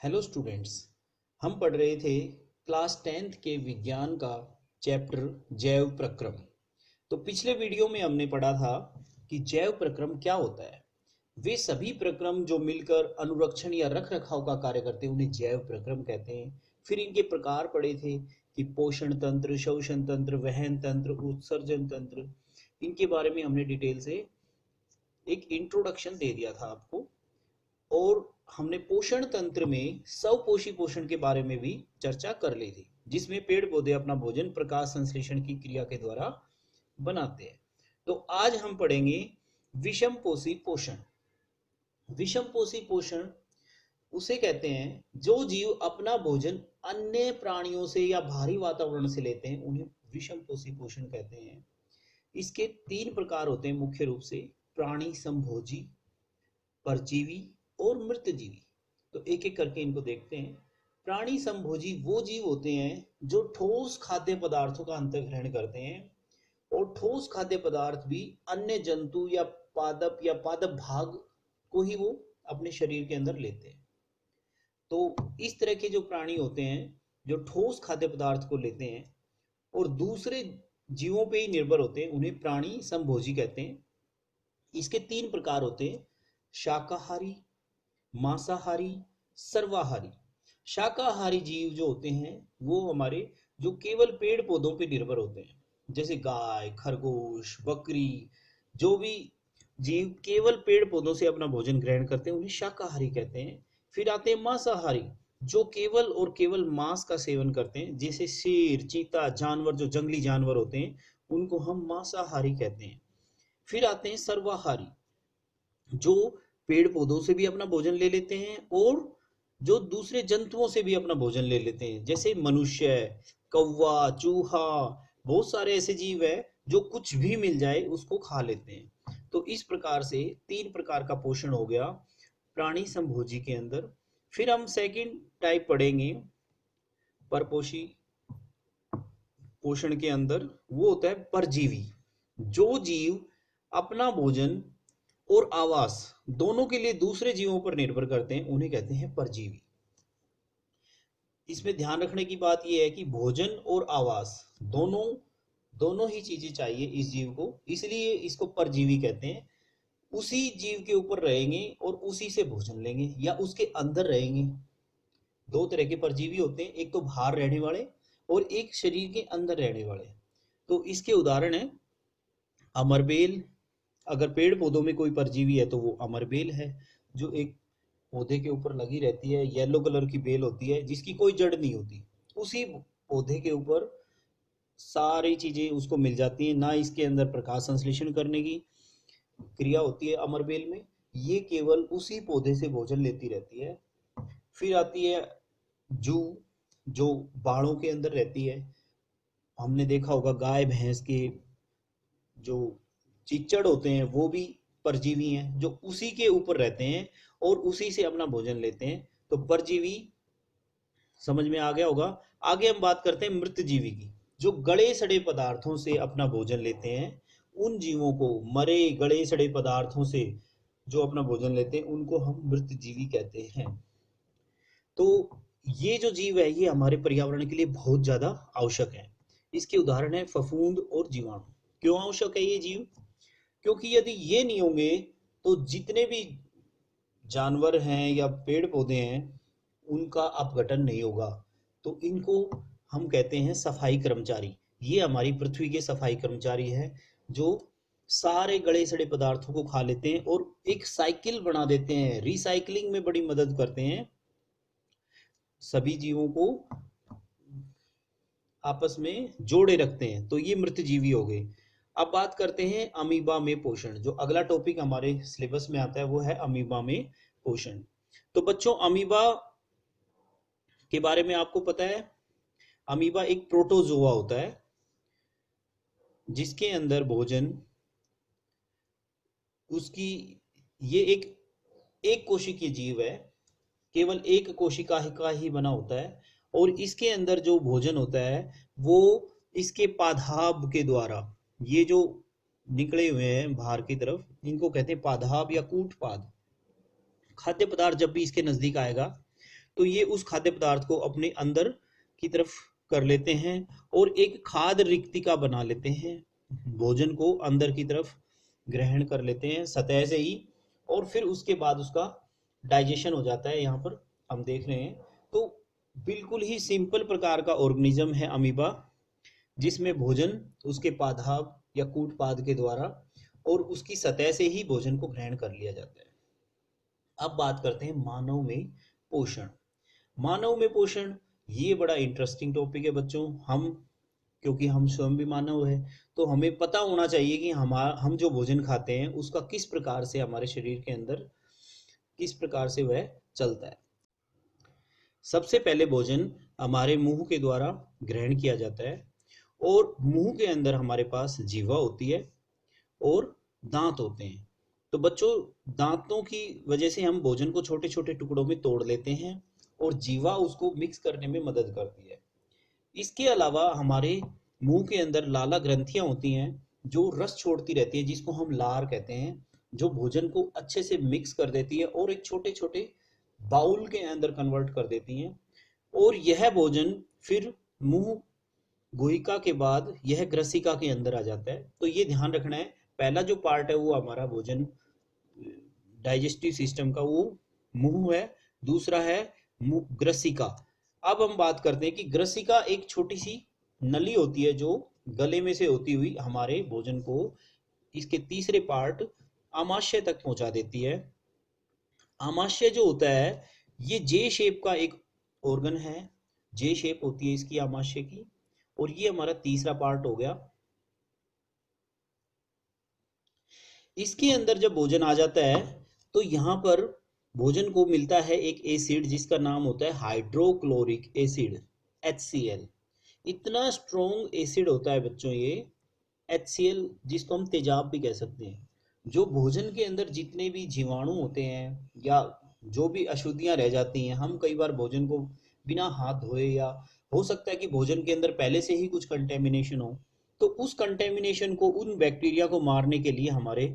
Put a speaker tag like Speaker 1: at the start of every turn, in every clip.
Speaker 1: Hello students. हम पढ़ रहे थे क्लास 10th के विज्ञान का चैप्टर जैव प्रक्रम। तो पिछले वीडियो में हमने पढ़ा था कि जैव प्रक्रम क्या होता है। वे सभी प्रक्रम जो मिलकर अनुरक्षण या रख रखाव का कार्य करते हैं उन्हें जैव प्रक्रम कहते हैं। फिर इनके प्रकार पढ़े थे कि पोषण तंत्र, शोषण तंत्र, वहन तंत्र, उत्सर्जन तंत्र। इनके बारे में हमने डिटेल से एक इंट्रोडक्शन दे दिया था आपको। और हमने पोषण तंत्र में स्वपोषी पोषण के बारे में भी चर्चा कर ली थी, जिसमें पेड़ पौधे अपना भोजन प्रकाश संश्लेषण की क्रिया के द्वारा बनाते हैं। तो आज हम पढ़ेंगे विषम पोषी पोषण। विषम पोषी पोषण उसे कहते हैं जो जीव अपना भोजन अन्य प्राणियों से या बाहरी वातावरण से लेते हैं, उन्हें विषम पोषी पोषण कहते हैं। इसके तीन प्रकार होते हैं मुख्य रूप से: प्राणी संभोजी, परजीवी और मृतजीवी। तो एक एक करके इनको देखते हैं। प्राणी संभोजी वो जीव होते हैं जो ठोस खाद्य पदार्थों का अंतर्ग्रहण करते हैं, और ठोस खाद्य पदार्थ भी अन्य जंतु या पादप भाग को ही वो अपने शरीर के अंदर लेते हैं। तो इस तरह के जो प्राणी होते हैं जो ठोस खाद्य पदार्थ को लेते हैं और दूसरे जीवों पे ही निर्भर होते हैं, उन्हें प्राणी संभोजी कहते हैं। इसके तीन प्रकार होते हैं: शाकाहारी, मांसाहारी, सर्वाहारी। शाकाहारी जीव जो होते हैं वो हमारे जो केवल पेड़ पौधों पे निर्भर होते हैं, जैसे गाय, खरगोश, बकरी। जो भी जीव केवल पेड़ पौधों से अपना भोजन ग्रहण करते हैं उन्हें शाकाहारी कहते हैं। फिर आते हैं मांसाहारी, जो केवल और केवल मांस का सेवन करते हैं, जैसे शेर, चीता, जानवर जो जंगली जानवर होते हैं उनको हम मांसाहारी कहते हैं। फिर आते हैं सर्वाहारी, जो पेड़ पौधों से भी अपना भोजन ले लेते हैं और जो दूसरे जंतुओं से भी अपना भोजन ले लेते हैं, जैसे मनुष्य, कौवा, चूहा। बहुत सारे ऐसे जीव है जो कुछ भी मिल जाए उसको खा लेते हैं। तो इस प्रकार से तीन प्रकार का पोषण हो गया प्राणी संभोजी के अंदर। फिर हम सेकंड टाइप पढ़ेंगे परपोषी पोषण के अंदर, वो होता है परजीवी। जो जीव अपना भोजन और आवास दोनों के लिए दूसरे जीवों पर निर्भर करते हैं उन्हें कहते हैं परजीवी। इसमें ध्यान रखने की बात यह है कि भोजन और आवास दोनों दोनों ही चीजें चाहिए इस जीव को, इसलिए इसको परजीवी कहते हैं। उसी जीव के ऊपर रहेंगे और उसी से भोजन लेंगे या उसके अंदर रहेंगे। दो तरह के परजीवी होते हैं, एक तो बाहर रहने वाले और एक शरीर के अंदर रहने वाले। तो इसके उदाहरण है अमरबेल। अगर पेड़ पौधों में कोई परजीवी है तो वो अमरबेल है, जो एक पौधे के ऊपर लगी रहती है, येलो कलर की बेल होती है जिसकी कोई जड़ नहीं होती। उसी पौधे के ऊपर सारी चीजें उसको मिल जाती हैं, ना इसके अंदर प्रकाश संश्लेषण करने की क्रिया होती है अमरबेल में, ये केवल उसी पौधे से भोजन लेती रहती है। फिर आती है जू, जो बाड़ों के अंदर रहती है। हमने देखा होगा गाय भैंस के जो चिचड़ होते हैं वो भी परजीवी हैं, जो उसी के ऊपर रहते हैं और उसी से अपना भोजन लेते हैं। तो परजीवी समझ में आ गया होगा। आगे हम बात करते हैं मृतजीवी की, जो गले सड़े पदार्थों से अपना भोजन लेते हैं। उन जीवों को, मरे गले सड़े पदार्थों से जो अपना भोजन लेते हैं, उनको हम मृतजीवी कहते हैं। तो ये जो जीव है ये हमारे पर्यावरण के लिए बहुत ज्यादा आवश्यक है। इसके उदाहरण है फफूंद और जीवाणु। क्यों आवश्यक है ये जीव? क्योंकि यदि ये नहीं होंगे तो जितने भी जानवर हैं या पेड़ पौधे हैं उनका अपघटन नहीं होगा। तो इनको हम कहते हैं सफाई कर्मचारी। ये हमारी पृथ्वी के सफाई कर्मचारी हैं, जो सारे गले सड़े पदार्थों को खा लेते हैं और एक साइकिल बना देते हैं, रिसाइकलिंग में बड़ी मदद करते हैं, सभी जीवों को आपस में जोड़े रखते हैं। तो ये मृतजीवी हो गए। अब बात करते हैं अमीबा में पोषण। जो अगला टॉपिक हमारे सिलेबस में आता है वो है अमीबा में पोषण। तो बच्चों, अमीबा के बारे में आपको पता है, अमीबा एक प्रोटोजोआ होता है जिसके अंदर भोजन उसकी, ये एक कोशिकीय जीव है, केवल एक कोशिका का ही बना होता है, और इसके अंदर जो भोजन होता है वो इसके पादाभ के द्वारा, ये जो निकले हुए हैं बाहर की तरफ, इनको कहते हैं पादाभ या कूटपाद। खाद्य पदार्थ जब भी इसके नजदीक आएगा तो ये उस खाद्य पदार्थ को अपने अंदर की तरफ कर लेते हैं और एक खाद्य रिक्तिका बना लेते हैं, भोजन को अंदर की तरफ ग्रहण कर लेते हैं सतह से ही, और फिर उसके बाद उसका डाइजेशन हो जाता है। यहाँ पर हम देख रहे हैं तो बिल्कुल ही सिंपल प्रकार का ऑर्गेनिज्म है अमीबा, जिसमें भोजन उसके पादप या कूटपाद के द्वारा और उसकी सतह से ही भोजन को ग्रहण कर लिया जाता है। अब बात करते हैं मानव में पोषण। मानव में पोषण ये बड़ा इंटरेस्टिंग टॉपिक है बच्चों। क्योंकि हम स्वयं भी मानव है, तो हमें पता होना चाहिए कि हम जो भोजन खाते हैं उसका किस प्रकार से हमारे शरीर के अंदर किस प्रकार से वह चलता है। सबसे पहले भोजन हमारे मुंह के द्वारा ग्रहण किया जाता है, और मुंह के अंदर हमारे पास जीवा होती है और दांत होते हैं। तो बच्चों, दांतों की वजह से हम भोजन को छोटे छोटे टुकड़ों में तोड़ लेते हैं और जीवा उसको मिक्स करने में मदद करती है। इसके अलावा हमारे मुंह के अंदर लाला ग्रंथियां होती हैं जो रस छोड़ती रहती है, जिसको हम लार कहते हैं, जो भोजन को अच्छे से मिक्स कर देती है और एक छोटे छोटे बाउल के अंदर कन्वर्ट कर देती हैं। और यह भोजन फिर मुंह गुहिका के बाद यह ग्रसिका के अंदर आ जाता है। तो ये ध्यान रखना है, पहला जो पार्ट है वो हमारा भोजन डाइजेस्टिव सिस्टम का वो मुंह है, दूसरा है ग्रसिका। अब हम बात करते हैं कि ग्रसिका एक छोटी सी नली होती है जो गले में से होती हुई हमारे भोजन को इसके तीसरे पार्ट आमाशय तक पहुंचा देती है। आमाशय जो होता है ये जे शेप का एक ऑर्गन है, जे शेप होती है इसकी आमाशय की, और ये हमारा तीसरा पार्ट हो गया। इसके अंदर जब भोजन आ जाता है तो यहाँ पर भोजन को मिलता है एक एसिड जिसका नाम होता है हाइड्रोक्लोरिक एसिड, HCl। इतना स्ट्रॉन्ग एसिड होता है बच्चों ये HCl, जिसको हम तेजाब भी कह सकते हैं। जो भोजन के अंदर जितने भी जीवाणु होते हैं या जो भी अशुद्धियां रह जाती हैं, हम कई बार भोजन को बिना हाथ धोए, या हो सकता है कि भोजन के अंदर पहले से ही कुछ कंटेमिनेशन हो, तो उस कंटेमिनेशन को, उन बैक्टीरिया को मारने के लिए हमारे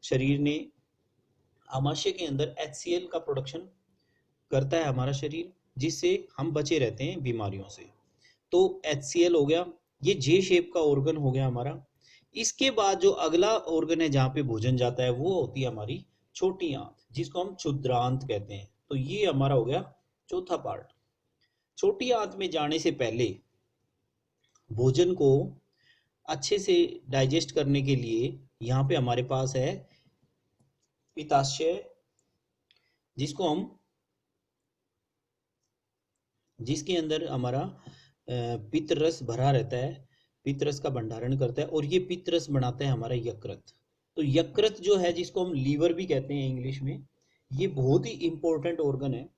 Speaker 1: शरीर ने आमाशय के अंदर HCl का प्रोडक्शन करता है हमारा शरीर, जिससे हम बचे रहते हैं बीमारियों से। तो HCl हो गया, ये जे शेप का ऑर्गन हो गया हमारा। इसके बाद जो अगला ऑर्गन है जहाँ पे भोजन जाता है वो होती है हमारी छोटी आंत, जिसको हम क्षुद्रांत कहते हैं। तो ये हमारा हो गया चौथा पार्ट। छोटी आंत में जाने से पहले भोजन को अच्छे से डाइजेस्ट करने के लिए यहाँ पे हमारे पास है पित्ताशय, जिसके अंदर हमारा पित्त रस भरा रहता है, पित्त रस का भंडारण करता है, और ये पित्त रस बनाता है हमारा यकृत। तो यकृत जो है, जिसको हम लीवर भी कहते हैं इंग्लिश में, ये बहुत ही इंपॉर्टेंट ऑर्गन है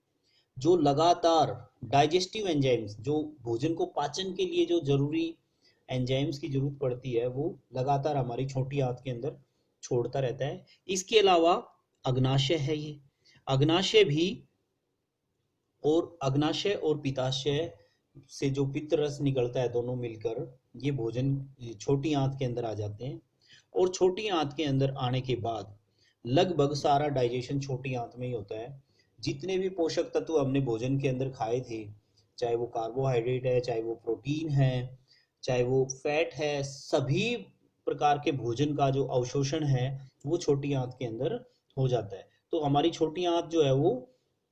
Speaker 1: जो लगातार डाइजेस्टिव एंजाइम्स, जो भोजन को पाचन के लिए जो जरूरी एंजाइम्स की जरूरत पड़ती है, वो लगातार हमारी छोटी आंत के अंदर छोड़ता रहता है। इसके अलावा अग्नाशय है, ये अग्नाशय भी, और अग्नाशय और पित्ताशय से जो पित्त रस निकलता है, दोनों मिलकर ये भोजन छोटी आंत के अंदर आ जाते हैं। और छोटी आंत के अंदर आने के बाद लगभग सारा डाइजेशन छोटी आंत में ही होता है। जितने भी पोषक तत्व हमने भोजन के अंदर खाए थे, चाहे वो कार्बोहाइड्रेट है, चाहे वो प्रोटीन है, चाहे वो फैट है, सभी प्रकार के भोजन का जो अवशोषण है वो छोटी आंत के अंदर हो जाता है। तो हमारी छोटी आंत जो है वो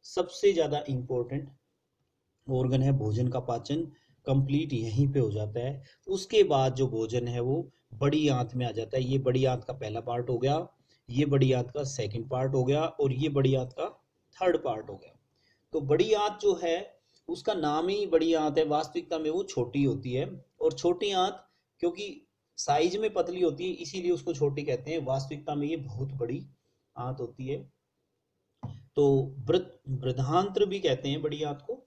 Speaker 1: सबसे ज़्यादा इम्पोर्टेंट ऑर्गन है। भोजन का पाचन कंप्लीट यहीं पे हो जाता है। उसके बाद जो भोजन है वो बड़ी आंत में आ जाता है। ये बड़ी आंत का पहला पार्ट हो गया, ये बड़ी आंत का सेकंड पार्ट हो गया, और ये बड़ी आंत का थर्ड पार्ट हो गया। तो बड़ी आंत जो है उसका नाम ही बड़ी आंत है, वास्तविकता में वो छोटी होती है। और छोटी आंत क्योंकि साइज में पतली होती है इसीलिए उसको छोटी कहते हैं, वास्तविकता में ये बहुत बड़ी आंत होती है। तो बृहदांत्र भी कहते हैं बड़ी आंत को।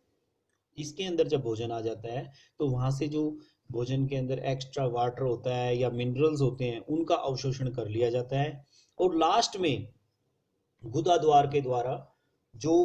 Speaker 1: इसके अंदर जब भोजन आ जाता है तो वहां से जो भोजन के अंदर एक्स्ट्रा वाटर होता है या मिनरल्स होते हैं उनका अवशोषण कर लिया जाता है, और लास्ट में गुदा द्वार के द्वारा जो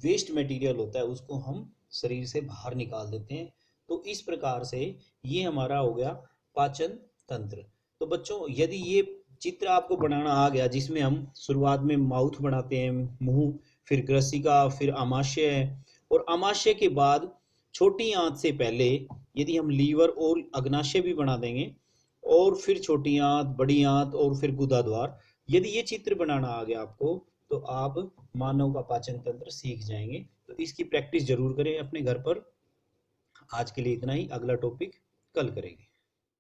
Speaker 1: वेस्ट मटेरियल होता है उसको हम शरीर से बाहर निकाल देते हैं। तो इस प्रकार से ये हमारा हो गया पाचन तंत्र। तो बच्चों, यदि ये चित्र आपको बनाना आ गया, जिसमें हम शुरुआत में माउथ बनाते हैं, मुंह, फिर ग्रसिका, फिर आमाशय, और अमाशय के बाद छोटी आंत से पहले यदि हम लीवर और अग्नाशय भी बना देंगे, और फिर छोटी आंत, बड़ी आंत और फिर गुदाद्वार, यदि ये चित्र बनाना आ गया आपको, तो आप मानव का पाचन तंत्र सीख जाएंगे। तो इसकी प्रैक्टिस जरूर करें अपने घर पर। आज के लिए इतना ही, अगला टॉपिक कल करेंगे।